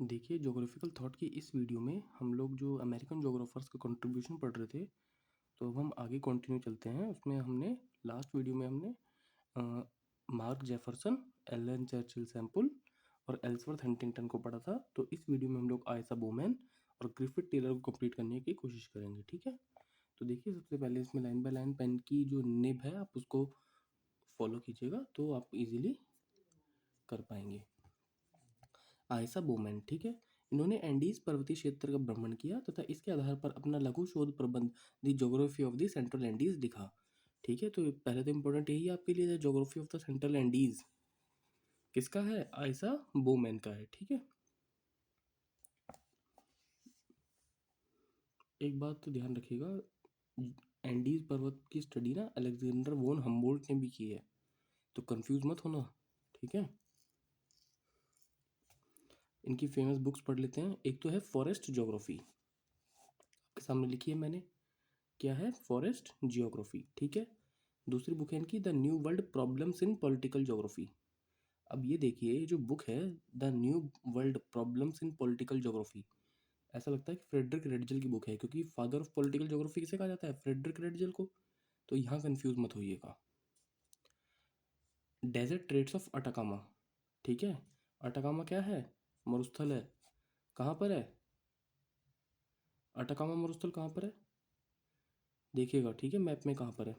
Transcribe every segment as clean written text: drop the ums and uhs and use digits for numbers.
देखिए, geographical thought की इस वीडियो में हम लोग जो अमेरिकन ज्योग्राफर्स का कंट्रीब्यूशन पढ़ रहे थे, तो अब हम आगे कंटिन्यू चलते हैं। उसमें हमने लास्ट वीडियो में हमने Mark Jefferson, Ellen Churchill Semple और एल्सवर्थ हंटिंगटन को पढ़ा था। तो इस वीडियो में हम लोग आयसा बोमैन और ग्रिफिथ टेलर को कंप्लीट करने की कोशिश करेंगे, ठीक है। तो देखिए, सबसे पहले इसमें लाइन बाय लाइन पेन की जो निब है आप उसको फॉलो कीजिएगा तो आप इजीली कर पाएंगे। आयसा बोमैन, ठीक है। इन्होंने एंडीज पर्वतीय क्षेत्र का भ्रमण किया तथा इसके आधार पर अपना लघु शोध प्रबंध the geography of the central Andes लिखा, ठीक है। तो पहले तो इंपॉर्टेंट यही आपके लिए geography of the central Andes किसका है? आयसा बोमैन का है, ठीक है। एक बात तो ध्यान रखिएगा, एंडीज पर्वत की स्टडी ना अलेक्जेंडर वोन हम्बोल्ट ने भी की है, तो कंफ्यूज मत होना, ठीक है। इनकी फेमस बुक्स पढ़ लेते हैं। एक तो है फॉरेस्ट ज्योग्राफी, आपके सामने लिखी है मैंने, क्या है? फॉरेस्ट जियोग्राफी, ठीक है। दूसरी बुक है इनकी the new world problems in political geography. अब ये देखिए, ये जो बुक है the new world problems in political geography, ऐसा लगता है कि फ्रेडरिक रेडजल की बुक है, क्योंकि फादर ऑफ पॉलिटिकल ज्योग्राफी किसे कहा जाता है? फ्रेडरिक रेडजल को। तो यहाँ कंफ्यूज मत होइएगा। डेजर्ट ट्रेट्स ऑफ अटाकामा, ठीक है। अटाकामा क्या है? मरुस्थल है। कहाँ पर है अटाकामा? मरुस्थल कहाँ पर है देखिएगा, ठीक है, मैप में कहाँ पर है।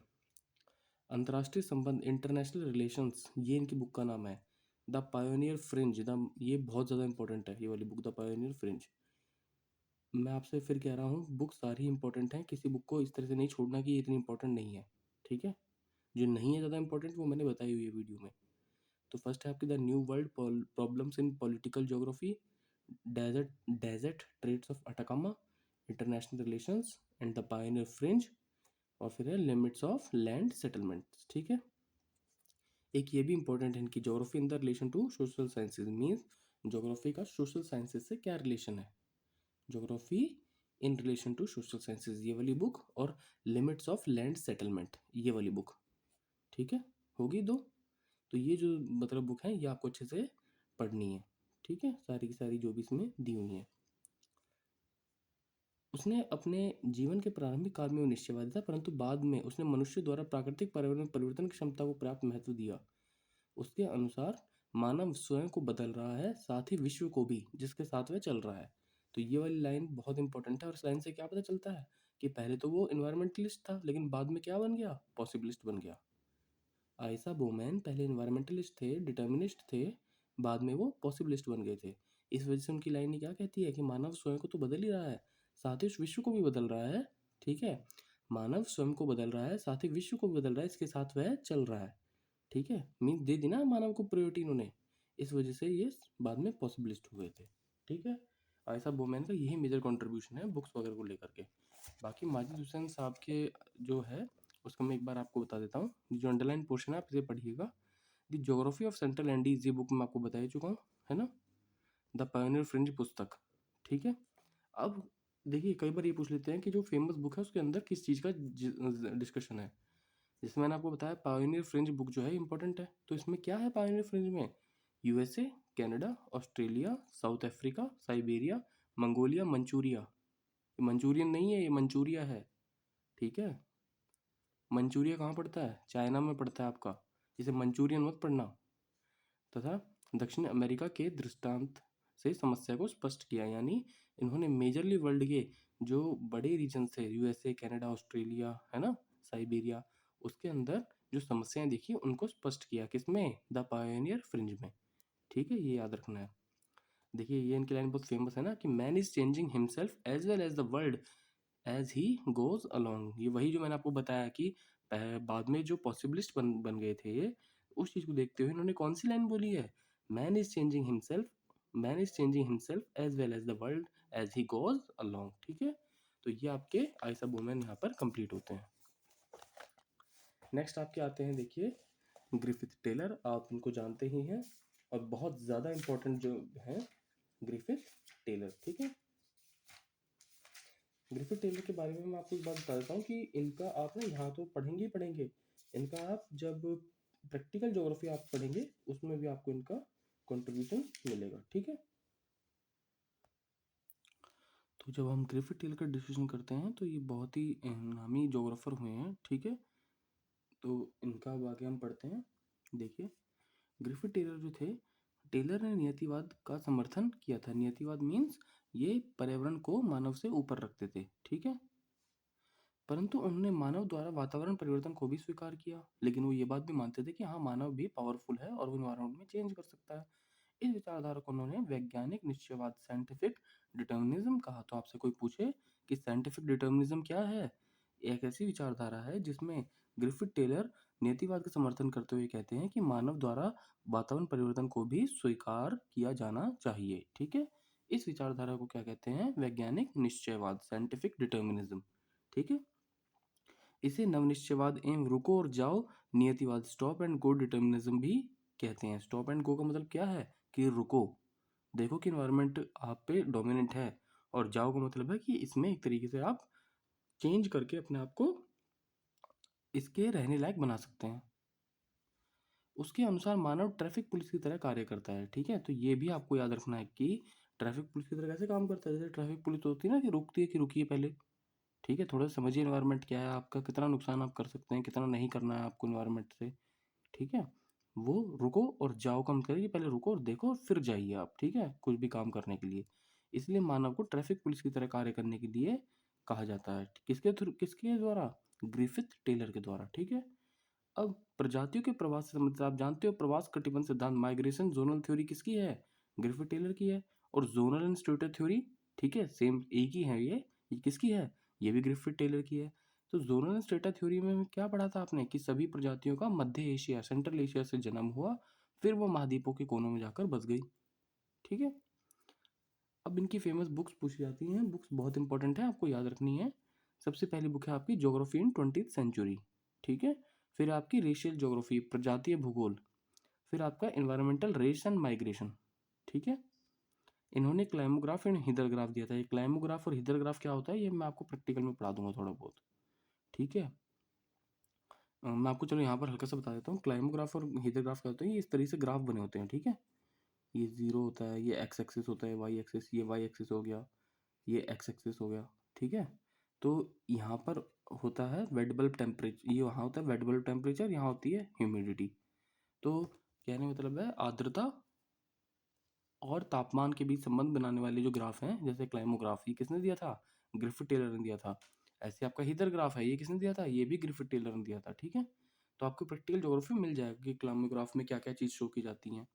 अंतर्राष्ट्रीय संबंध, इंटरनेशनल रिलेशंस, ये इनकी बुक का नाम है। द पायोनियर फ्रिंज, द ये बहुत ज़्यादा इंपॉर्टेंट है ये वाली बुक, द पायोनियर फ्रिंज। मैं आपसे फिर कह रहा हूँ, बुक सारी इंपॉर्टेंट हैं, किसी बुक को इस तरह से नहीं छोड़ना कि ये इतनी इंपॉर्टेंट नहीं है, ठीक है। जो नहीं है ज़्यादा इंपॉर्टेंट वो मैंने बताई हुई है वीडियो में। तो फर्स्ट है आपकी the new world problems in political geography, desert desert trails of Atacama, international relations and the pioneer fringe, और फिर है लिमिट्स ऑफ लैंड सेटलमेंट्स, ठीक है। एक ये भी इंपॉर्टेंट है इनकी, geography in the relation to social sciences, means geography का सोशल साइंसेज से क्या रिलेशन है। Geography in relation to social sciences ये वाली बुक, और लिमिट्स ऑफ लैंड सेटलमेंट ये वाली बुक, ठीक है। होगी दो। तो ये जो मतलब बुक है ये आपको अच्छे से पढ़नी है, ठीक है, सारी की सारी जो भी इसमें दी हुई हैं। उसने अपने जीवन के प्रारंभिक काल में वो निश्चयवादी था, परंतु बाद में उसने मनुष्य द्वारा प्राकृतिक पर्यावरण परिवर्तन की क्षमता को पर्याप्त महत्व दिया। उसके अनुसार मानव स्वयं को बदल रहा है, साथ ही विश्व को भी, जिसके साथ वह चल रहा है। तो ये वाली लाइन बहुत इंपॉर्टेंट है, और इस लाइन से क्या पता चलता है कि पहले तो वो इन्वायरमेंटलिस्ट था, लेकिन बाद में क्या बन गया? पॉसिबलिस्ट बन गया। आयसा बोमैन पहले इन्वायरमेंटलिस्ट थे, डिटर्मिनिस्ट थे, बाद में वो पॉसिबलिस्ट बन गए थे। इस वजह से उनकी लाइन ये क्या कहती है कि मानव स्वयं को तो बदल ही रहा है, साथ ही उस विश्व को भी बदल रहा है, ठीक है। मानव स्वयं को बदल रहा है, साथ ही विश्व को भी बदल रहा है, इसके साथ वह चल रहा है, ठीक है। मीन्स दे दी ना मानव को प्रायोरिटी इन्होंने, इस वजह से ये बाद में पॉसिबलिस्ट हो गए थे, ठीक है। आयसा बोमैन का यही मेजर कंट्रीब्यूशन है बुक्स वगैरह को लेकर के। बाकी माजिद हुसैन साहब के जो है उसका मैं एक बार आपको बता देता हूँ, जो अंडरलाइन पोर्शन है आप इसे पढ़िएगा। The geography of central Andes ये बुक मैं आपको बता ही चुका हूँ, है ना। द पायोनियर फ्रिंज पुस्तक, ठीक है। अब देखिए, कई बार ये पूछ लेते हैं कि जो फेमस बुक है उसके अंदर किस चीज़ का डिस्कशन है। जैसे मैंने आपको बताया पायोनियर फ्रिंज बुक जो है इंपॉर्टेंट है, तो इसमें क्या है पायोनियर फ्रिंज में? USA, Canada, Australia, south Africa, Siberia, Mongolia, Manchuria. ये मंचूरियन नहीं है, ये मंचूरिया है, ठीक है। मंचूरिया कहाँ पड़ता है? चाइना में पड़ता है आपका, इसे मंचूरियन मत पढ़ना। तथा दक्षिण अमेरिका के दृष्टांत से समस्या को स्पष्ट किया, यानी इन्होंने मेजरली वर्ल्ड के जो बड़े रीजन थे, यूएसए, कनाडा, ऑस्ट्रेलिया, है ना, साइबेरिया, उसके अंदर जो समस्याएं देखी उनको स्पष्ट किया, किसमें? द पायोनियर फ्रिंज में, ठीक है, ये याद रखना है। देखिए, ये इनकी लाइन बहुत फेमस है ना कि man is changing himself as well as the world as he goes along. ये वही जो मैंने आपको बताया कि बाद में जो पॉसिबलिस्ट बन गए थे ये, उस चीज़ को देखते हुए इन्होंने कौन सी लाइन बोली है? Man is changing himself, man is changing himself as well as the world as he goes along, ठीक है। तो ये आपके आयसा बोमैन यहाँ पर कंप्लीट होते हैं। नेक्स्ट आपके आते हैं, देखिए, ग्रिफिथ टेलर, आप उनको जानते ही हैं, और बहुत ज़्यादा इंपॉर्टेंट जो है ग्रिफिथ टेलर, ठीक है। ग्रिफिथ टेलर के बारे में मैं आपको एक बात बता देता हूँ कि इनका आप ना यहाँ तो पढ़ेंगे ही पढ़ेंगे, इनका आप जब प्रैक्टिकल ज्योग्राफी आप पढ़ेंगे उसमें भी आपको इनका कंट्रीब्यूशन मिलेगा, ठीक है। जब हम ग्रिफिथ टेलर का डिस्कशन करते हैं तो ये बहुत ही नामी जोग्राफर हुए हैं, ठीक है। तो इनका अब आगे हम पढ़ते हैं। देखिए, ग्रिफिथ टेलर जो थे, टेलर ने नियतिवाद का समर्थन किया था। नियतिवाद मीन्स ये पर्यावरण को मानव से ऊपर रखते थे, ठीक है। परंतु उन्होंने मानव द्वारा वातावरण परिवर्तन को भी स्वीकार किया, लेकिन वो ये बात भी मानते थे कि हाँ, मानव भी पावरफुल है और वो इन्वायरमेंट में चेंज कर सकता है। इस विचारधारा को उन्होंने वैज्ञानिक निश्चयवाद साइंटिफिक डिटर्मिनिज्म कहा। तो आपसे कोई पूछे कि साइंटिफिक डिटर्मिनिज्म क्या है, एक ऐसी विचारधारा है जिसमें ग्रिफिथ टेलर नियतिवाद का समर्थन करते हुए कहते हैं कि मानव द्वारा वातावरण परिवर्तन को भी स्वीकार किया जाना चाहिए, ठीक है। इस विचारधारा को क्या कहते हैं? वैज्ञानिक निश्चयवाद, साइंटिफिक डिटर्मिनिज्म, ठीक है। इसे नवनिश्चयवाद एवं रुको और जाओ नियतिवाद, स्टॉप एंड गो डिटर्मिनिज्म भी कहते हैं। स्टॉप एंड गो का मतलब क्या है कि रुको, देखो कि इन्वायरमेंट आप पे डोमिनेंट है, और जाओ का मतलब है कि इसमें एक तरीके से आप चेंज करके अपने आप को इसके रहने लायक बना सकते हैं। उसके अनुसार मानव ट्रैफिक पुलिस की तरह कार्य करता है, ठीक है। तो ये भी आपको याद रखना है कि ट्रैफिक पुलिस की तरह कैसे काम करता है। जैसे ट्रैफिक पुलिस होती है ना कि रोकती है कि रुकिए पहले, ठीक है, थोड़ा समझिए इन्वायरमेंट क्या है आपका, कितना नुकसान आप कर सकते हैं, कितना नहीं करना है आपको इन्वायरमेंट से, ठीक है। वो रुको और जाओ का मतलब है कि पहले रुको और देखो और फिर जाइए आप, ठीक है, कुछ भी काम करने के लिए। इसलिए मानव को ट्रैफिक पुलिस की तरह कार्य करने के लिए कहा जाता है। किसके थ्रू, किसके द्वारा? ग्रिफिथ टेलर के द्वारा, ठीक है। अब प्रजातियों के प्रवास से संबंधित आप जानते हो, प्रवास कटिबंध सिद्धांत, माइग्रेशन जोनल थ्योरी किसकी है? ग्रिफिथ टेलर की है। और जोनल एंड स्टेटर थ्योरी, ठीक है, सेम एक ही है ये किसकी है? ये भी ग्रिफिथ टेलर की है। तो जोनल एंड स्टेटा थ्योरी में क्या पढ़ा था आपने कि सभी प्रजातियों का मध्य एशिया, सेंट्रल एशिया से जन्म हुआ, फिर वो महाद्वीपों के कोनों में जाकर बस गई, ठीक है। अब इनकी फेमस बुक्स पूछी जाती हैं, बुक्स बहुत इंपॉर्टेंट है, आपको याद रखनी है। सबसे पहली बुक है आपकी ज्योग्राफी इन 20th सेंचुरी, ठीक है। फिर आपकी रेशियल ज्योग्राफी, प्रजातीय भूगोल। फिर आपका इन्वायरमेंटल रेस एंड माइग्रेशन, ठीक है। इन्होंने क्लाइमोग्राफ एंड हिदरग्राफ दिया था। ये क्लाइमोग्राफ और हिदरग्राफ क्या होता है ये मैं आपको प्रैक्टिकल में पढ़ा दूंगा थोड़ा बहुत, ठीक है। मैं आपको चलो यहाँ पर हल्का सा बता देता हूँ। क्लाइमोग्राफ और हिदरग्राफ क्या होता है, ये इस तरीके से ग्राफ बने होते हैं, ठीक है। ये जीरो होता है, ये एक्स एक्सिस होता है, वाई एक्सिस, ये वाई एक्सिस हो गया, ये एक्स एक्सिस हो गया, ठीक है। तो यहाँ पर होता है वेट बल्ब टेम्परेचर, ये वहाँ होता है वेट बल्ब टेम्परेचर, यहाँ होती है ह्यूमिडिटी। तो कहने मतलब है आर्द्रता और तापमान के बीच संबंध बनाने वाले जो ग्राफ हैं, जैसे क्लाइमोग्राफ, ये किसने दिया था? ग्रिफिथ टेलर ने दिया था। ऐसे आपका हीदर ग्राफ है, ये किसने दिया था? ये भी ग्रिफिथ टेलर ने दिया था, ठीक है। तो आपको प्रैक्टिकल ज्योग्राफी मिल जाएगा कि क्लाइमोग्राफ में क्या क्या चीज़ शो की जाती हैं।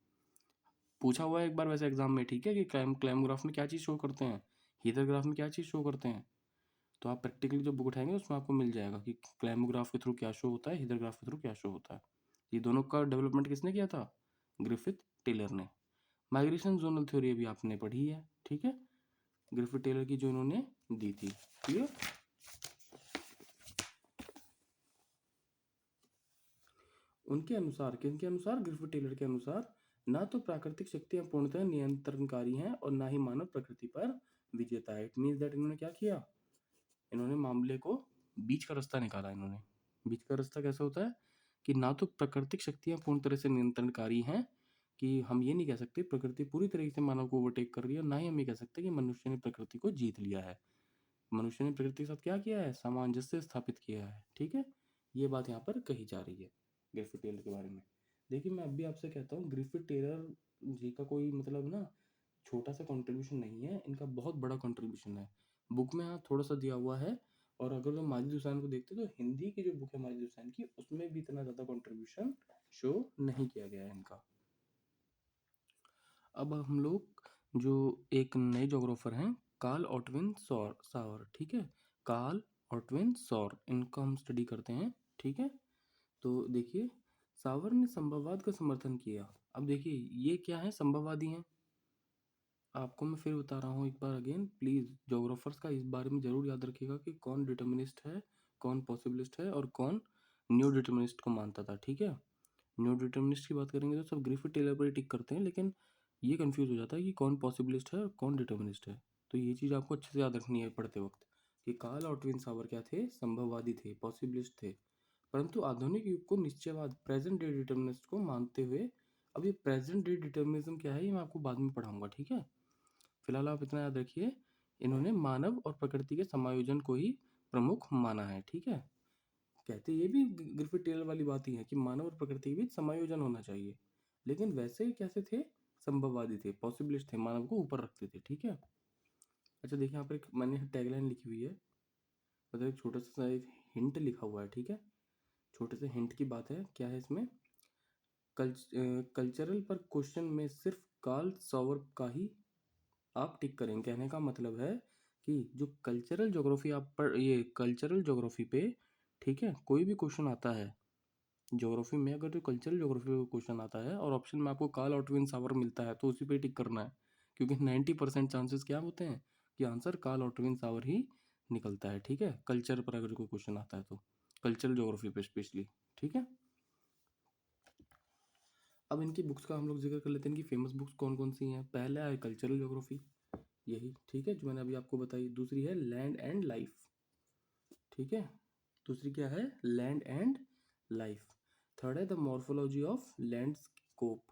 पूछा हुआ है एक बार वैसे एग्जाम में, ठीक है, कि क्लाइमोग्राफ में क्या चीज़ शो करते हैं, हीदर ग्राफ में क्या चीज़ शो करते हैं। तो आप प्रैक्टिकली जब बुक उठाएंगे उसमें आपको मिल जाएगा कि क्लाइमोग्राफ के थ्रू क्या शो होता है, हीदर ग्राफ के थ्रू क्या शो होता है। ये दोनों का डेवलपमेंट किसने किया था? ग्रिफिथ टेलर ने। माइग्रेशन जोनल थ्योरी भी आपने पढ़ी है, ठीक है, ग्रिफिथ टेलर की जो इन्होंने दी थी, क्लियर। उनके अनुसार, किनके अनुसार? ग्रिफिथ टेलर के अनुसार, ना तो प्राकृतिक शक्तियां पूर्णतः नियंत्रणकारी हैं और ना ही मानव प्रकृति पर विजेता है। इट मीन्स दैट इन्होंने क्या किया, इन्होंने मामले को बीच का रास्ता निकाला। इन्होंने बीच का रास्ता कैसे होता है कि ना तो प्राकृतिक शक्तियां पूर्ण तरह से नियंत्रणकारी हैं, कि हम ये नहीं कह सकते प्रकृति पूरी तरीके से मानव को ओवरटेक कर रही है, ना ही हम ये कह सकते कि मनुष्य ने प्रकृति को जीत लिया है। मनुष्य ने प्रकृति के साथ क्या किया है? सामंजस्य स्थापित किया है, ठीक है। ये बात यहाँ पर कही जा रही है ग्रिफिथ टेलर के बारे में। देखिए, मैं अभी आपसे कहता हूँ ग्रिफिथ टेलर जी का कोई मतलब ना छोटा सा कंट्रीब्यूशन नहीं है, इनका बहुत बड़ा कंट्रीब्यूशन है। बुक में यहाँ थोड़ा सा दिया हुआ है, और अगर हम माजिद हुसैन को देखते तो हिंदी की जो बुक है माजिद हुसैन की, उसमें भी इतना ज़्यादा कंट्रीब्यूशन शो नहीं किया गया है इनका। अब हम लोग जो एक नए जोग्राफर हैं, कार्ल ऑटविन सावर, ठीक है, कार्ल ऑटविन सौर, इनको हम स्टडी करते हैं, ठीक है। तो देखिए, सावर ने संभववाद का समर्थन किया। अब देखिए ये क्या है, संभववादी हैं। आपको मैं फिर बता रहा हूँ एक बार अगेन, प्लीज़ जोग्राफर्स का इस बारे में ज़रूर याद रखिएगा कि कौन डिटर्मिनिस्ट है, कौन पॉसिबलिस्ट है, और कौन न्यू डिटर्मिनिस्ट को मानता था, ठीक है। न्यू डिटर्मिनिस्ट की बात करेंगे तो सब ग्रिफिथ टेलर पर ही टिक करते हैं, लेकिन ये कंफ्यूज हो जाता है कि कौन पॉसिबलिस्ट है और कौन डिटर्मिनिस्ट है। तो ये चीज़ आपको अच्छे से याद रखनी है पढ़ते वक्त, कि कार्ल ऑटविन सावर क्या थे? संभववादी थे, पॉसिबलिस्ट थे। परंतु आधुनिक युग को निश्चयवाद, प्रेजेंट डे डिटर्मिनिस्ट को मानते हुए, अब ये प्रेजेंट डे डिटर्मिनिज्म क्या है ये मैं आपको बाद में पढ़ाऊंगा, ठीक है। फिलहाल आप इतना याद रखिए, इन्होंने मानव और प्रकृति के समायोजन को ही प्रमुख माना है। ठीक है, कहते ये भी ग्रिफिथ टेलर वाली बात ही है कि मानव और प्रकृति के बीच समायोजन होना चाहिए, लेकिन वैसे ही कैसे थे, संभववादी थे, पॉसिबिलिस्ट थे, मानव को ऊपर रखते थे। ठीक है, अच्छा देखिए यहाँ पर एक मैंने टैगलाइन लिखी हुई है, मतलब एक छोटा सा एक हिंट लिखा हुआ है। ठीक है, छोटे से हिंट की बात है, क्या है इसमें, कल्चरल पर क्वेश्चन में सिर्फ कार्ल सॉवर का ही आप टिक करें। कहने का मतलब है कि जो कल्चरल ज्योग्राफी आप पर, ये कल्चरल ज्योग्राफी पे, ठीक है, कोई भी क्वेश्चन आता है ज्योग्राफी में, अगर जो कल्चरल ज्योग्राफी पे क्वेश्चन आता है और ऑप्शन में आपको कार्ल ऑटविन सावर मिलता है, तो उसी पे टिक करना है, क्योंकि 90% चांसेस क्या होते हैं कि आंसर कार्ल ऑटविन सावर ही निकलता है। ठीक है, कल्चर पर अगर कोई क्वेश्चन आता है तो, कल्चरल ज्योग्राफी पे स्पेशली। ठीक है, अब इनकी बुक्स का हम लोग जिक्र कर लेते हैं, इनकी फेमस बुक्स कौन कौन सी हैं। पहला है कल्चरल ज्योग्राफी, यही, ठीक है, जो मैंने अभी आपको बताई। दूसरी है लैंड एंड लाइफ, ठीक है, दूसरी क्या है, लैंड एंड लाइफ। थर्ड है द मॉर्फोलॉजी ऑफ लैंडस्कोप।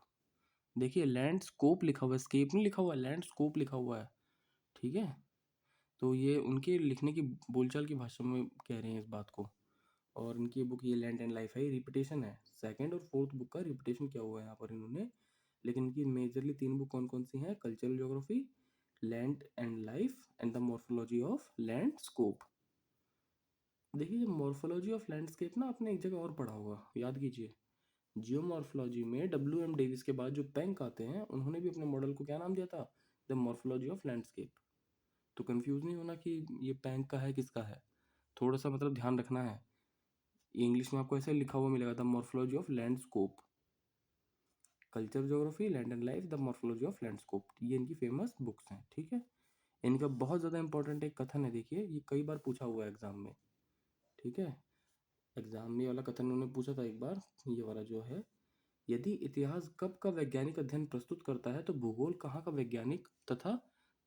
देखिए लैंडस्कोप लिखा हुआ है, स्केप नहीं लिखा हुआ है, लैंडस्कोप लिखा हुआ है। ठीक है, तो ये उनके लिखने की बोलचाल की भाषा में कह रहे हैं इस बात को। और इनकी बुक ये लैंड एंड लाइफ है, रिपीटेशन है, सेकंड और फोर्थ बुक का रिपीटेशन किया हुआ है यहाँ पर इन्होंने। लेकिन इनकी मेजरली 3 बुक कौन कौन सी हैं, cultural geography, land and life and the morphology of landscape. देखिए जब मॉर्फोलॉजी ऑफ लैंडस्केप ना आपने एक जगह और पढ़ा होगा, याद कीजिए, जियोमॉर्फोलॉजी में W.M. डेविस के बाद जो पेंक आते हैं, उन्होंने भी अपने मॉडल को क्या नाम दिया था, द मॉर्फोलॉजी ऑफ लैंडस्केप। तो कंफ्यूज नहीं होना कि ये पेंक का है किसका है, थोड़ा सा मतलब ध्यान रखना है। इंग्लिश में आपको ऐसे लिखा हुआ मिलेगा, the morphology of landscape, culture geography, land and life, the morphology of landscape, ये इनकी फेमस बुक्स हैं। ठीक है, इनका बहुत ज़्यादा इंपॉर्टेंट एक कथन है, देखिए ये कई बार पूछा हुआ है एग्जाम में। ठीक है, एग्जाम में ये वाला कथन उन्होंने पूछा था एक बार, ये वाला जो है, यदि इतिहास कब का वैज्ञानिक अध्ययन प्रस्तुत करता है तो भूगोल कहाँ का वैज्ञानिक तथा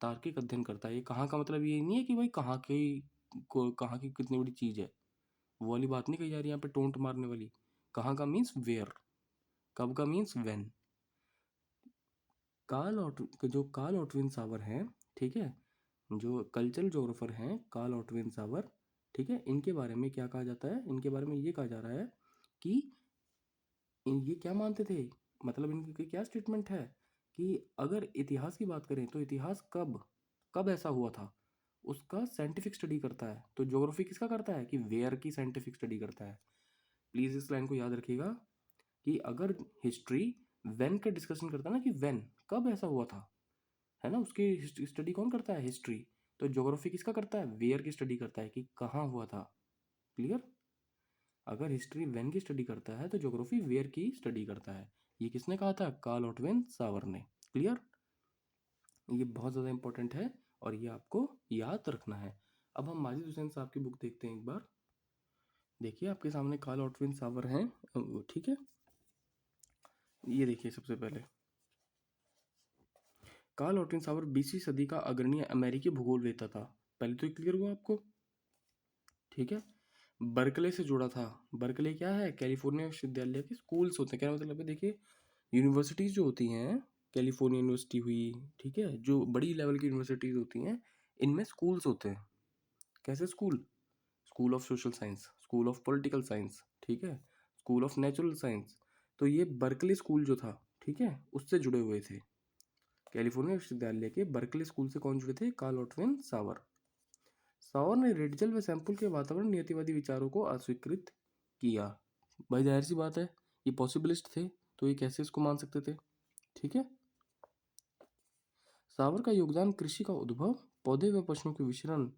तार्किक अध्ययन करता है। ये कहाँ का मतलब ये नहीं है कि भाई कहाँ की कितनी बड़ी चीज़ है, वो वाली बात नहीं कही जा रही यहाँ पे टोंट मारने वाली। कहाँ का मीन्स वेयर, कब का मीन्स व्हेन। जो कार्ल ऑटविन सावर हैं, ठीक है, जो कल्चरल जोग्राफर हैं कार्ल ऑटविन सावर, ठीक है, इनके बारे में क्या कहा जाता है, इनके बारे में ये कहा जा रहा है कि ये क्या मानते थे, मतलब इनकी क्या स्टेटमेंट है कि अगर इतिहास की बात करें तो इतिहास कब कब ऐसा हुआ था उसका साइंटिफिक स्टडी करता है। तो ज्योग्राफी किसका करता है, कि वेयर की साइंटिफिक स्टडी करता है। प्लीज़ इस लाइन को याद रखिएगा कि अगर हिस्ट्री वेन का डिस्कशन करता है ना, कि वेन कब ऐसा हुआ था, है ना, उसकी स्टडी कौन करता है, हिस्ट्री। तो ज्योग्राफी किसका करता है, वेयर की स्टडी करता है कि कहाँ हुआ था। क्लियर, अगर हिस्ट्री वेन की स्टडी करता है तो ज्योग्राफी वेयर की स्टडी करता है। ये किसने कहा था, कार्ल ऑटविन सावर ने। क्लियर, ये बहुत ज़्यादा इंपॉर्टेंट है और ये आपको याद रखना है। अब हम माजिद हुसैन साहब की बुक देखते हैं एक बार। देखिए आपके सामने कार्ल ऑटविन सावर हैं, ठीक है, ये देखिए सबसे पहले कार्ल ऑटविन सावर 20वीं सदी का अग्रणी अमेरिकी भूगोलवेत्ता था। पहले तो क्लियर हुआ आपको, ठीक है। बर्कले से जुड़ा था, बर्कले क्या है, कैलिफोर्निया विश्वविद्यालय के स्कूल्स होते हैं, क्या मतलब है, देखिए यूनिवर्सिटीज़ जो होती हैं, कैलिफोर्निया यूनिवर्सिटी हुई, ठीक है, जो बड़ी लेवल की यूनिवर्सिटीज़ होती हैं, इनमें स्कूल्स होते हैं। कैसे school, school of social science, school of political science, ठीक है, स्कूल ऑफ नेचुरल साइंस। तो ये बर्कले स्कूल जो था, ठीक है, उससे जुड़े हुए थे। कैलिफोर्निया विश्वविद्यालय के बर्कले स्कूल से कौन जुड़े थे, कार्ल ऑटविन सावर। सावर ने रेडजल व सैंपल के वातावरण नियतिवादी विचारों को अस्वीकृत किया। भाई जाहिर सी बात है, ये पॉसिबलिस्ट थे, तो ये कैसे इसको मान सकते थे। ठीक है, सावर का योगदान कृषि का उद्भव, पौधे व पशुओं के विचरण,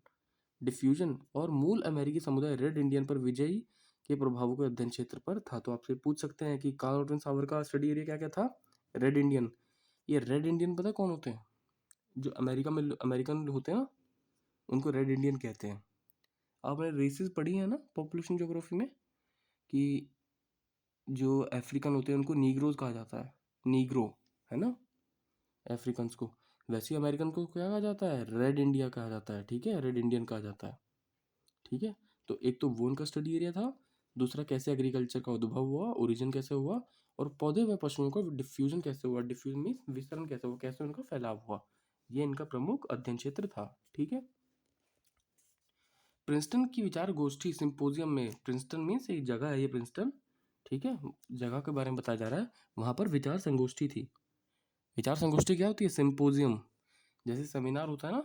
डिफ्यूजन और मूल अमेरिकी समुदाय रेड इंडियन पर विजयी के प्रभावों के अध्ययन क्षेत्र पर था। तो आपसे पूछ सकते हैं कि कार्ल ऑटविन सावर का स्टडी एरिया क्या क्या था, रेड इंडियन। ये रेड इंडियन पता कौन होते हैं, जो अमेरिका में अमेरिकन होते हैं ना, उनको रेड इंडियन कहते हैं। आपने रेसेस पढ़ी है ना पॉपुलेशन ज्योग्राफी में, कि जो अफ्रीकन होते हैं उनको नीग्रोज कहा जाता है, नीग्रो, है ना, अफ्रीकन्स को। वैसे ही अमेरिकन को क्या कहा जाता है, रेड इंडिया कहा जाता है, ठीक है, रेड इंडियन कहा जाता है। ठीक है, तो एक तो वो उनका स्टडी एरिया था, दूसरा कैसे एग्रीकल्चर का उद्भव हुआ, ओरिजिन कैसे हुआ, और पौधे व पशुओं का डिफ्यूजन कैसे हुआ, डिफ्यूजन मीन्स वितरण कैसे हुआ, कैसे उनका फैलाव हुआ। ये इनका प्रमुख अध्ययन क्षेत्र था। ठीक है। प्रिंसटन की विचार गोष्ठी सिंपोजियम में, प्रिंसटन मीन्स एक जगह है ये प्रिंसटन, ठीक है, जगह के बारे में बताया जा रहा है, वहां पर विचार संगोष्ठी थी। विचार संगोष्ठी क्या होती है? सिंपोजियम, जैसे सेमिनार होता है ना,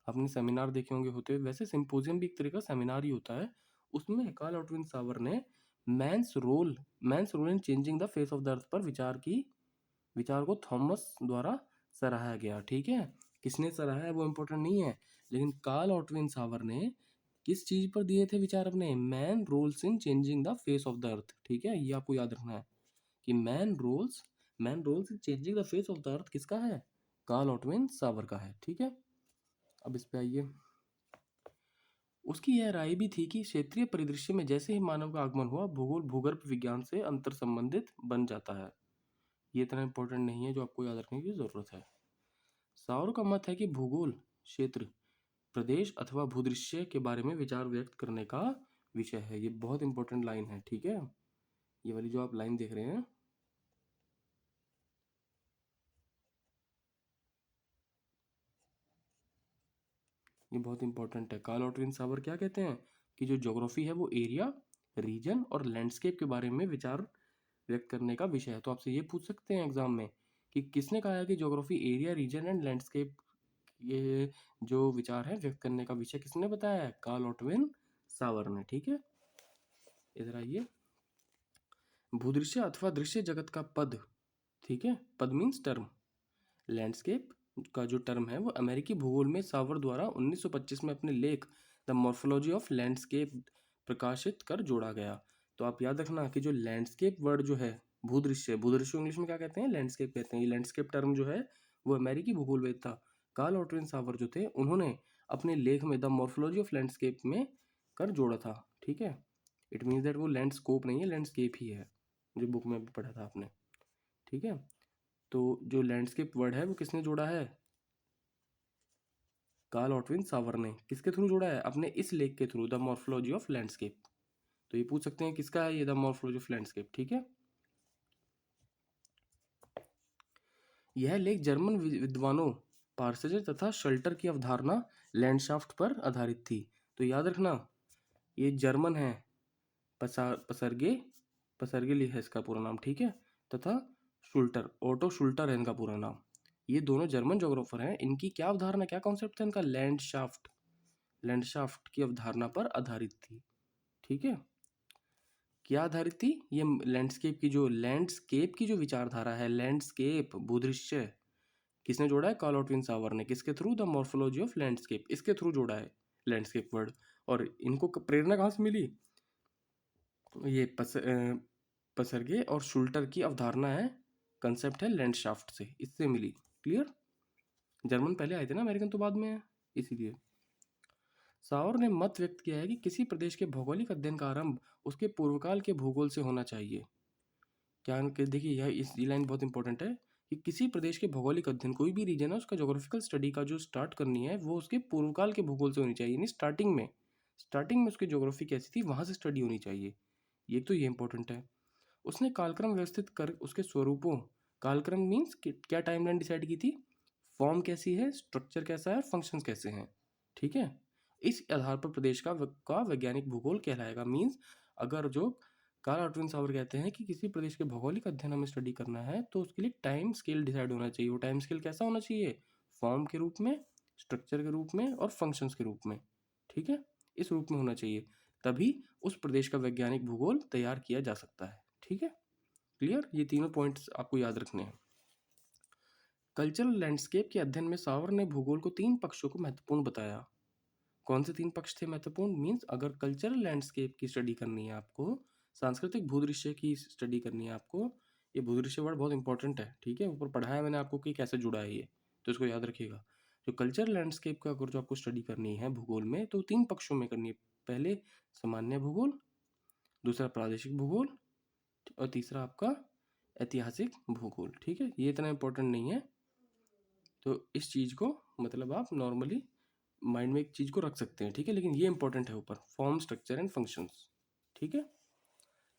आपने सेमिनार देखे होंगे होते हुए, वैसे सिंपोजियम भी एक तरह का सेमिनार ही होता है। उसमें कार्ल ऑटविन सावर ने man's role in changing the face of the earth पर विचार को थॉमस द्वारा सराहा गया। ठीक है, किसने सराहा है वो इम्पोर्टेंट नहीं है, लेकिन कार्ल ऑटविन सावर ने किस चीज पर दिए थे विचार अपने? Man roles in changing the face of the earth. ठीक है, ये आपको याद रखना है कि man roles in changing the face of the earth किसका है? कार्ल ऑटविन सावर का है। ठीक है, अब इस पे आइए। उसकी यह राय भी थी कि क्षेत्रीय परिदृश्य में जैसे ही मानव का आगमन हुआ, भूगोल भूगर्भ विज्ञान से अंतर संबंधित बन जाता है। ये इतना इंपॉर्टेंट नहीं है जो आपको याद रखने की जरूरत है। सावर का मत है कि भूगोल क्षेत्र, प्रदेश अथवा भूदृश्य के बारे में विचार व्यक्त करने का विषय है। ये बहुत इंपॉर्टेंट लाइन है। ठीक है, ये वाली जो आप लाइन देख रहे हैं, ये बहुत इंपॉर्टेंट है। कार्ल ऑटविन सावर क्या कहते हैं कि जो ज्योग्राफी है वो एरिया, रीजन और लैंडस्केप के बारे में विचार व्यक्त करने का विषय है। तो आपसे ये पूछ सकते हैं एग्जाम में कि किसने कहा है कि geography area, region and landscape, ये जो विचार है व्यक्त करने का विषय किसने बताया है? कार्ल ऑटविन सावर ने। ठीक है, इधर आइए। भूदृश्य अथवा दृश्य जगत का पद, ठीक है, पद मीन्स टर्म, लैंडस्केप का जो टर्म है वो अमेरिकी भूगोल में सावर द्वारा 1925 में अपने लेख द मॉर्फोलॉजी ऑफ लैंडस्केप प्रकाशित कर जोड़ा गया। तो आप याद रखना कि जो लैंडस्केप वर्ड जो है, भूदृश्य, भूदृश्य इंग्लिश में क्या कहते हैं? लैंडस्केप कहते हैं। ये लैंडस्केप टर्म जो है वो अमेरिकी भूगोलवेद था कार्ल ऑटविन सावर जो थे, उन्होंने अपने लेख में द मॉर्फोलॉजी ऑफ लैंडस्केप में कर जोड़ा था। ठीक है, इट मीन्स दैट वो लैंडस्कोप नहीं है, लैंडस्केप ही है, जो बुक में भी पढ़ा था आपने। ठीक है, तो जो लैंडस्केप वर्ड है वो किसने जोड़ा है? कार्ल ऑटविन सावर ने। किसके थ्रू जोड़ा है? अपने इस लेख के through, the morphology of landscape. तो ये पूछ सकते हैं किसका है ये द मॉर्फोलॉजी ऑफ लैंडस्केप। ठीक है, यह लेख जर्मन विद्वानों पार्सेजर तथा शल्टर की अवधारणा लैंडशाफ्ट पर आधारित थी। तो याद रखना ये जर्मन है, पसर्गे पसर्गे ली है इसका पूरा नाम। ठीक है, तथा शुल्टर, ओटो शुल्टर है इनका पूरा नाम। ये दोनों जर्मन जोग्राफर हैं। इनकी क्या अवधारणा, क्या कॉन्सेप्ट था इनका? लैंडशाफ्ट की अवधारणा पर आधारित थी। ठीक है, क्या आधारित थी? ये लैंडस्केप की जो विचारधारा है, लैंडस्केप भूदृश्य, किसने जोड़ा है? कार्ल ऑटविन सावर ने। किसके through? The morphology of landscape, इसके थ्रू जोड़ा है लैंडस्केप वर्ड। और इनको प्रेरणा कहाँ से मिली? ये पसर्गे और शुल्टर की अवधारणा है, कंसेप्ट है लैंडशाफ्ट से, इससे मिली। क्लियर? जर्मन पहले आए थे ना, अमेरिकन तो बाद में है, इसीलिए। सावर ने मत व्यक्त किया है कि किसी प्रदेश के भौगोलिक अध्ययन का आरंभ उसके पूर्वकाल के भूगोल से होना चाहिए। क्या देखिए, यह इस लाइन बहुत इंपॉर्टेंट है कि किसी प्रदेश के भौगोलिक अध्ययन, कोई भी रीजन है उसका जोग्राफिकल स्टडी का जो स्टार्ट करनी है वो उसके पूर्वकाल के भूगोल से होनी चाहिए। यानी स्टार्टिंग में उसकी ज्योग्राफी कैसी थी वहां से स्टडी होनी चाहिए। ये तो ये इंपॉर्टेंट है। उसने कालक्रम व्यवस्थित कर उसके स्वरूपों, कालक्रम मीन्स क्या टाइमलाइन डिसाइड की थी, फॉर्म कैसी है, स्ट्रक्चर कैसा है और फंक्शंस कैसे हैं। ठीक है, इस आधार पर प्रदेश का वैज्ञानिक भूगोल कहलाएगा। मीन्स अगर जो कार्ल ऑटविन सावर कहते हैं कि किसी प्रदेश के भौगोलिक अध्ययन हमें स्टडी करना है तो उसके लिए टाइम स्केल डिसाइड होना चाहिए। वो टाइम स्केल कैसा होना चाहिए? फॉर्म के रूप में, स्ट्रक्चर के रूप में और फंक्शंस के रूप में। ठीक है, इस रूप में होना चाहिए, तभी उस प्रदेश का वैज्ञानिक भूगोल तैयार किया जा सकता है। ठीक है, क्लियर? ये तीनों पॉइंट्स आपको याद रखने हैं। कल्चरल लैंडस्केप के अध्ययन में सावर ने भूगोल को 3 पक्षों को महत्वपूर्ण बताया। कौन से 3 पक्ष थे महत्वपूर्ण? मीन्स अगर कल्चरल लैंडस्केप की स्टडी करनी है आपको, सांस्कृतिक भूदृश्य की स्टडी करनी है आपको, ये भूदृश्य वर्ड बहुत इंपॉर्टेंट है। ठीक है, ऊपर पढ़ाया मैंने आपको कि कैसे जुड़ा है ये, तो इसको याद रखिएगा। जो कल्चरल लैंडस्केप का अगर जो आपको स्टडी करनी है भूगोल में, तो 3 पक्षों में करनी है। पहले सामान्य भूगोल, दूसरा प्रादेशिक भूगोल और तीसरा आपका ऐतिहासिक भूगोल। ठीक है, ये इतना इंपॉर्टेंट नहीं है, तो इस चीज़ को मतलब आप नॉर्मली माइंड में एक चीज़ को रख सकते हैं। ठीक है, लेकिन ये इंपॉर्टेंट है ऊपर, फॉर्म, स्ट्रक्चर एंड फंक्शंस। ठीक है,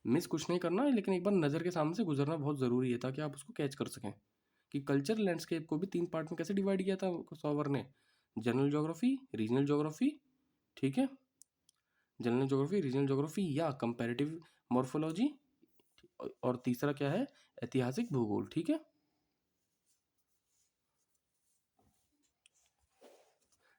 मिस कुछ नहीं करना है, लेकिन एक बार नज़र के सामने से गुजरना बहुत ज़रूरी है ताकि आप उसको कैच कर सकें कि कल्चर लैंडस्केप को भी 3 पार्ट में कैसे डिवाइड किया था सॉवर ने, जनरल ज्योग्राफी, रीजनल ज्योग्राफी, ठीक है, जनरल ज्योग्राफी, रीजनल ज्योग्राफी या कंपैरेटिव मॉर्फोलॉजी, और तीसरा क्या है, ऐतिहासिक भूगोल, ठीक है।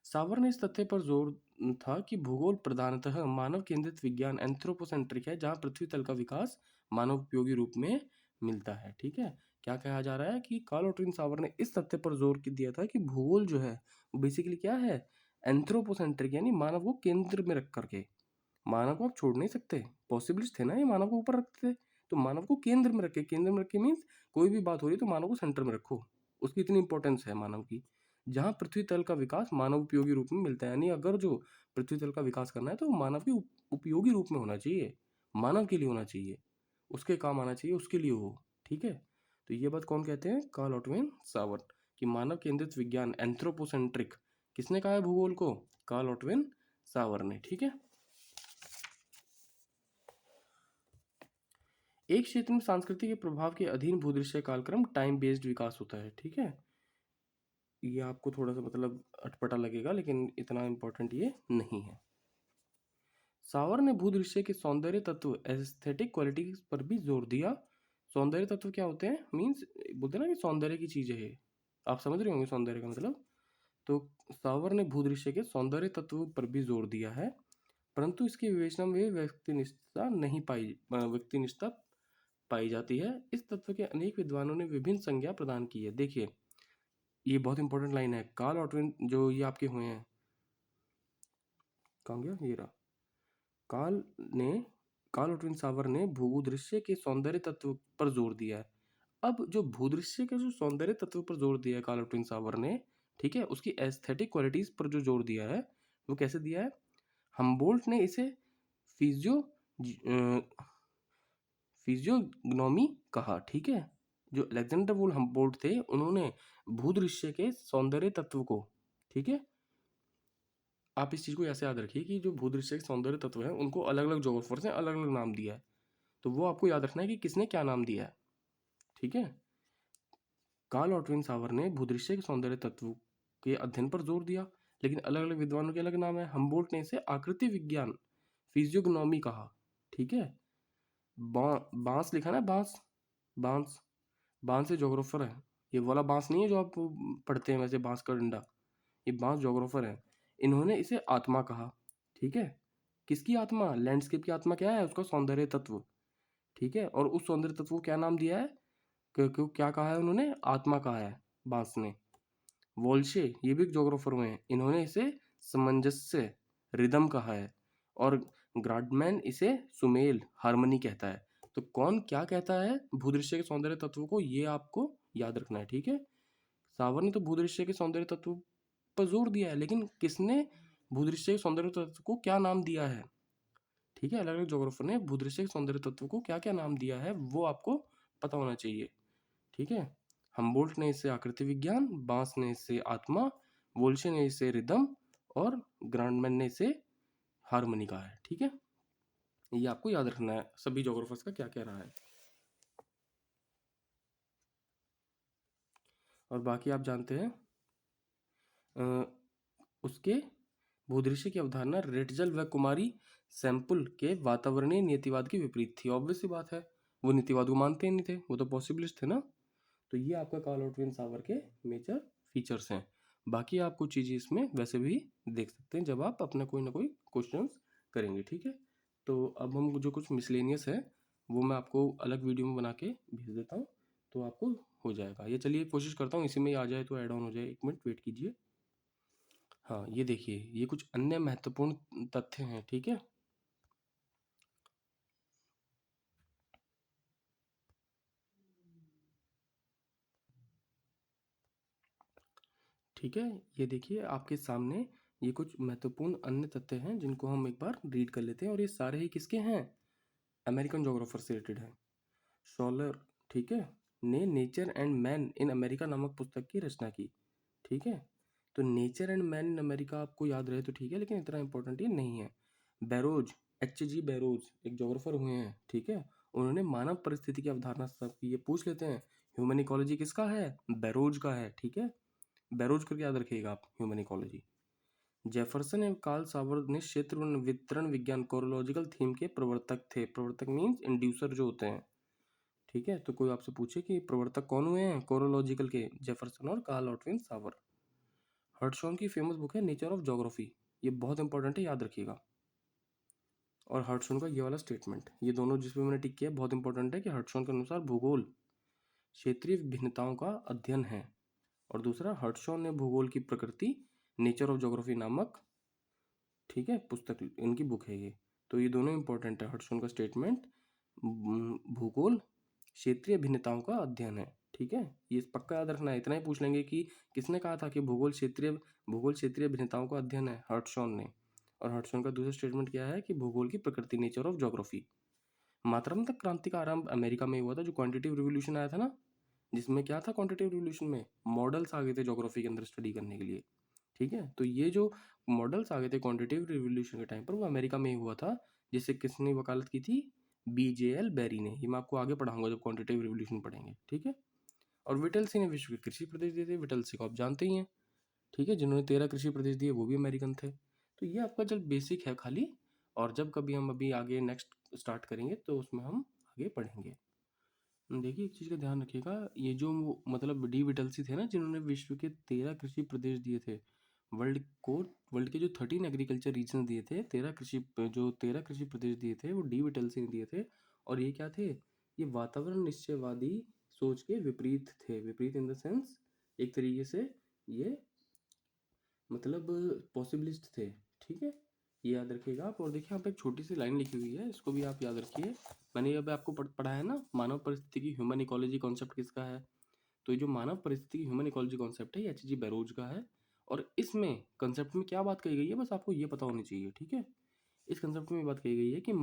सावर ने इस तथ्य पर जोर था कि भूगोल प्रधानतः मानव केंद्रित विज्ञान एंथ्रोपोसेंट्रिक है, जहां पृथ्वी तल का विकास मानव उपयोगी रूप में मिलता है, ठीक है। क्या कहा जा रहा है कि कार्ल ऑटविन सावर ने इस तथ्य पर जोर दिया था कि भूगोल जो है वो बेसिकली क्या है, एंथ्रोपोसेंट्रिक, यानी मानव को केंद्र में रख करके। मानव को आप छोड़ नहीं सकते, पॉसिबलिस्ट थे ना ये, मानव को ऊपर रखते थे, तो मानव को केंद्र में रखे, केंद्र में रखे मीन्स कोई भी बात हो रही है तो मानव को सेंटर में रखो, उसकी इतनी इंपॉर्टेंस है मानव की। जहाँ पृथ्वी तल का विकास मानव उपयोगी रूप में मिलता है, यानी अगर जो पृथ्वी तल का विकास करना है तो मानव के उपयोगी रूप में होना चाहिए, मानव के लिए होना चाहिए, उसके काम आना चाहिए, उसके लिए हो, ठीक है। तो ये बात कौन कहते हैं, कार्ल ऑटविन सावर, कि मानव केंद्रित विज्ञान एंथ्रोपोसेंट्रिक किसने कहा है भूगोल को, कार्ल ऑटविन सावर ने, ठीक है। एक क्षेत्र में संस्कृति के प्रभाव के अधीन भूदृश्य कालक्रम टाइम बेस्ड विकास होता है, ठीक है। ये आपको थोड़ा सा मतलब अटपटा लगेगा, लेकिन इतना इंपॉर्टेंट ये नहीं है। सावर ने भूदृश्य के सौंदर्य तत्व एस्थेटिक क्वालिटीज पर भी जोर दिया। सौंदर्य तत्व क्या होते हैं, मीन्स बोलते हैं ना कि सौंदर्य की चीजें है, आप समझ रहे होंगे सौंदर्य का मतलब। तो सावर ने भूदृश्य के सौंदर्य तत्व पर भी जोर दिया है, परंतु इसकी विवेचना में व्यक्तिनिष्ठता पाई जाती है। इस तत्व के अनेक विद्वानों ने विभिन्न संज्ञा प्रदान की है। देखिए ये बहुत इंपॉर्टेंट लाइन है, कार्ल ऑटविन जो ये आपके हुए हैं, कहाँ गया ये रहा, कार्ल ने कार्ल ऑटविन सावर ने भूदृश्य के सौंदर्य तत्व पर जोर दिया है। अब जो भूदृश्य के जो सौंदर्य तत्व पर जोर दिया है कार्ल ऑटविन सावर ने, ठीक है, उसकी एस्थेटिक क्वालिटीज पर जो जोर दिया है वो कैसे दिया है, हम्बोल्ट ने इसे फिजियो फिजियोग्नोमी कहा, ठीक है। जो अलेक्जेंडर वुल हम्बोल्ट थे उन्होंने भूदृश्य के सौंदर्य तत्व को, ठीक है, आप इस चीज को ऐसे याद रखिए कि जो भूदृश्य के सौंदर्य तत्व है उनको अलग अलग जोग्राफर्स ने अलग अलग नाम दिया है, तो वो आपको याद रखना है कि किसने क्या नाम दिया है, ठीक है। कार्ल ऑटविन सावर ने भूदृश्य के सौंदर्य तत्व के अध्ययन पर जोर दिया, लेकिन अलग अलग विद्वानों के अलग नाम है। हम्बोल्ट ने इसे आकृति विज्ञान फिजियोग्नोमी कहा, ठीक है। बांस लिखा ना, बांस, बांस, बांस से जोग्राफर है, ये वाला बांस नहीं है जो आप पढ़ते हैं वैसे, बांस का डंडा, ये बांस जोग्राफर है। इन्होंने इसे आत्मा कहा, ठीक है। किसकी आत्मा, लैंडस्केप की आत्मा क्या है, उसका सौंदर्य तत्व, ठीक है। और उस सौंदर्य तत्व को क्या नाम दिया है, क्यों क्या कहा है उन्होंने, आत्मा कहा है बांस ने। वोल्शे ये भी जोग्राफर हुए हैं, इन्होंने इसे सामंजस्य रिदम कहा है, और ग्राडमैन इसे सुमेल हार्मनी कहता है। तो कौन क्या कहता है भूदृश्य के सौंदर्य तत्व को, ये आपको याद रखना है, ठीक है। सावर ने तो भूदृश्य के सौंदर्य तत्व पर जोर दिया है, लेकिन किसने भूदृश्य के सौंदर्य तत्व को क्या नाम दिया है, ठीक है। अलग अलग जोग्राफर ने भूदृश्य के सौंदर्य तत्व को क्या क्या नाम दिया है वो आपको पता होना चाहिए, ठीक है। हम्बोल्ट ने इसे आकृति विज्ञान, बांस ने इसे आत्मा, वोल्शे ने इसे रिदम, और ग्रांडमैन ने इसे हार्मनी कहा है, ठीक है। ये आपको याद रखना है सभी जोग्राफर्स का क्या क्या रहा है। और बाकी आप जानते हैं उसके भूदृश्य की अवधारणा रेटजल व कुमारी सैंपल के वातावरणीय नीतिवाद की विपरीत थी। ऑब्वियस सी बात है, वो नीतिवाद को मानते ही नहीं थे, वो तो पॉसिबलिस्ट थे ना। तो ये आपका कार्ल ऑटविन सावर के मेजर फीचर्स हैं। बाकी आप कुछ चीज़ें इसमें वैसे भी देख सकते हैं जब आप अपना कोई ना कोई क्वेश्चंस करेंगे, ठीक है। तो अब हम जो कुछ मिसलेनियस है वो मैं आपको अलग वीडियो में बना के भेज देता हूँ, तो आपको हो जाएगा ये। चलिए कोशिश करता हूँ इसी में ही आ जाए तो ऐड ऑन हो जाए, एक मिनट वेट कीजिए। हाँ ये देखिए, ये कुछ अन्य महत्वपूर्ण तथ्य हैं, ठीक है। ठीक है, ये देखिए आपके सामने ये कुछ महत्वपूर्ण अन्य तथ्य हैं जिनको हम एक बार रीड कर लेते हैं, और ये सारे ही किसके हैं, अमेरिकन जोग्राफर से रिलेटेड है। शॉलर, ठीक है, ने nature and man in America नामक पुस्तक की रचना की, ठीक है। तो nature and man in America आपको याद रहे तो ठीक है, लेकिन इतना इंपॉर्टेंट ये नहीं है। Barrows, H.G. बैरोज एक जोग्राफर हुए हैं, ठीक है। उन्होंने मानव परिस्थिति की अवधारणा सब की, ये पूछ लेते हैं ह्यूमन इकोलॉजी किसका है? बैरोज का है, ठीक है। बैरोज करके याद रखिएगा आप ह्यूमन इकोलॉजी। जेफरसन एवं कार्ल सावर ने क्षेत्र वितरण विज्ञान कोरोलॉजिकल थीम के प्रवर्तक थे। प्रवर्तक मीन्स इंड्यूसर जो होते हैं, ठीक है। तो कोई आपसे पूछे कि प्रवर्तक कौन हुए हैं कोरोलॉजिकल के, जेफरसन और कार्ल ऑटविन सावर। हर्टशॉन की फेमस बुक है नेचर ऑफ ज्योग्राफी, ये बहुत इंपॉर्टेंट है, याद रखिएगा। और हर्टशॉन का ये वाला स्टेटमेंट, ये दोनों जिसमें मैंने टिक किया बहुत इंपॉर्टेंट है कि हर्टशॉन के अनुसार भूगोल क्षेत्रीय भिन्नताओं का अध्ययन है। और दूसरा, हर्टशॉन ने भूगोल की प्रकृति नेचर ऑफ ज्योग्राफी नामक, ठीक है, पुस्तक, इनकी बुक है ये। तो ये दोनों इंपॉर्टेंट है, हर्टशॉन का स्टेटमेंट, भूगोल क्षेत्रीय भिन्नताओं का अध्ययन है, ठीक है। ये पक्का याद रखना है। इतना ही पूछ लेंगे कि किसने कहा था कि भूगोल क्षेत्रीय भिन्नताओं का अध्ययन है, हर्टशॉन ने। और हर्टशॉन का दूसरा स्टेटमेंट क्या है कि भूगोल की प्रकृति नेचर ऑफ ज्योग्राफी। मात्रात्मक क्रांति का आरंभ अमेरिका में हुआ था, जो क्वांटिटेटिव रिवोल्यूशन आया था ना, जिसमें क्या था क्वांटिटेटिव रिवोल्यूशन में, मॉडल्स आ गए थे ज्योग्राफी के अंदर स्टडी करने के लिए, ठीक है। तो ये जो मॉडल्स आ गए थे क्वांटिटेटिव रिवोल्यूशन के टाइम पर, वो अमेरिका में ही हुआ था, जिसे किसने वकालत की थी? BJL बेरी ने। ये मैं आपको आगे पढ़ाऊंगा जब क्वांटिटेटिव रिवोल्यूशन पढ़ेंगे, ठीक है। और विटलसी ने विश्व के कृषि प्रदेश दिए थे, विटलसी को आप जानते ही हैं, ठीक है, जिन्होंने 13 कृषि प्रदेश दिए, वो भी अमेरिकन थे। तो ये आपका जब बेसिक है खाली, और जब कभी हम अभी आगे नेक्स्ट स्टार्ट करेंगे तो उसमें हम आगे पढ़ेंगे। देखिए एक चीज़ का ध्यान रखिएगा, ये जो मतलब डी विटलसी थे ना, जिन्होंने विश्व के 13 कृषि प्रदेश दिए थे, वर्ल्ड के जो 13 एग्रीकल्चर रीजन दिए थे, 13 कृषि प्रदेश दिए थे, वो डी विटलसी ने दिए थे। और ये क्या थे? ये वातावरण निश्चयवादी सोच के विपरीत थे। विपरीत इन द सेंस, एक तरीके से ये मतलब पॉसिबिलिस्ट थे, ठीक है। ये याद रखिएगा आप। और देखिए यहाँ पे एक छोटी सी लाइन लिखी हुई है, इसको भी आप याद रखिए। मैंने अब आपको पढ़ा है ना, मानव परिस्थिति की ह्यूमन इकोलॉजी कॉन्सेप्ट किसका है? तो ये जो मानव परिस्थिति की ह्यूमन इकोलॉजी कॉन्सेप्ट है, ये H.G. बैरोज का है। और इसमें कंसेप्ट में क्या बात कही गई है, बस आपको ये पता होनी चाहिए, ठीक है। इस कंसेप्ट में बात कही गई है कि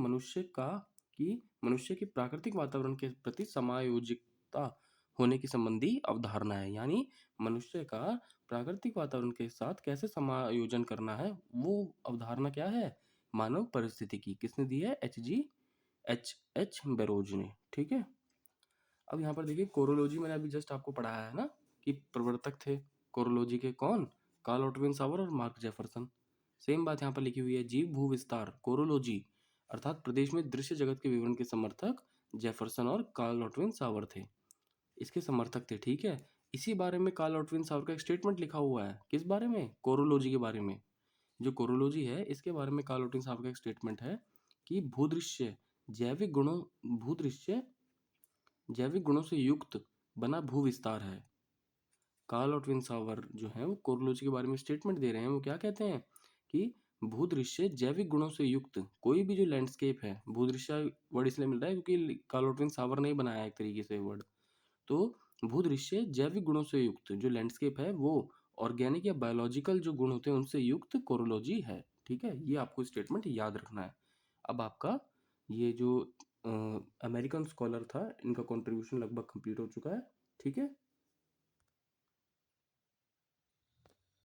मनुष्य की प्राकृतिक वातावरण के प्रति समायोजिकता होने की संबंधी अवधारणा है। यानी मनुष्य का प्राकृतिक वातावरण के साथ कैसे समायोजन करना है, वो अवधारणा क्या है? मानव परिस्थिति की। किसने दी है? एच बैरोज ने, ठीक है। अब यहाँ पर देखिए कोरोलॉजी मैंने अभी जस्ट आपको पढ़ाया है ना, कि प्रवर्तक थे कोरोलॉजी के कौन? कार्ल ऑटविन सावर और मार्क जेफरसन। सेम बात यहाँ पर लिखी हुई है, जीव भू विस्तार कोरोलॉजी अर्थात प्रदेश में दृश्य जगत के विवरण के समर्थक जेफरसन और कार्ल ऑटविन सावर थे, इसके समर्थक थे, ठीक है। इसी बारे में कार्ल ऑटविन सावर का एक स्टेटमेंट लिखा हुआ है, किस बारे में? कोरोलॉजी के बारे में। जो कोरोलॉजी है इसके बारे में कार्ल ऑटविन सावर का एक स्टेटमेंट है कि भूदृश्य जैविक गुणों से युक्त बना भू विस्तार है। कार्ल ऑटविन सावर जो है वो कोरोलॉजी के बारे में स्टेटमेंट दे रहे हैं। वो क्या कहते हैं कि भूदृश्य जैविक गुणों से युक्त कोई भी जो लैंडस्केप है, भूदृश्य वर्ड इसलिए मिल रहा है क्योंकि कार्ल ऑटविन सावर ने ही बनाया एक तरीके से वर्ड। तो भूदृश्य जैविक गुणों से युक्त जो लैंडस्केप है, वो ऑर्गेनिक या बायोलॉजिकल जो गुण होते हैं उनसे युक्त कोरोलॉजी है, ठीक है। ये आपको स्टेटमेंट याद रखना है। अब आपका ये जो अमेरिकन स्कॉलर था, इनका कंट्रीब्यूशन लगभग कंप्लीट हो चुका है, ठीक है।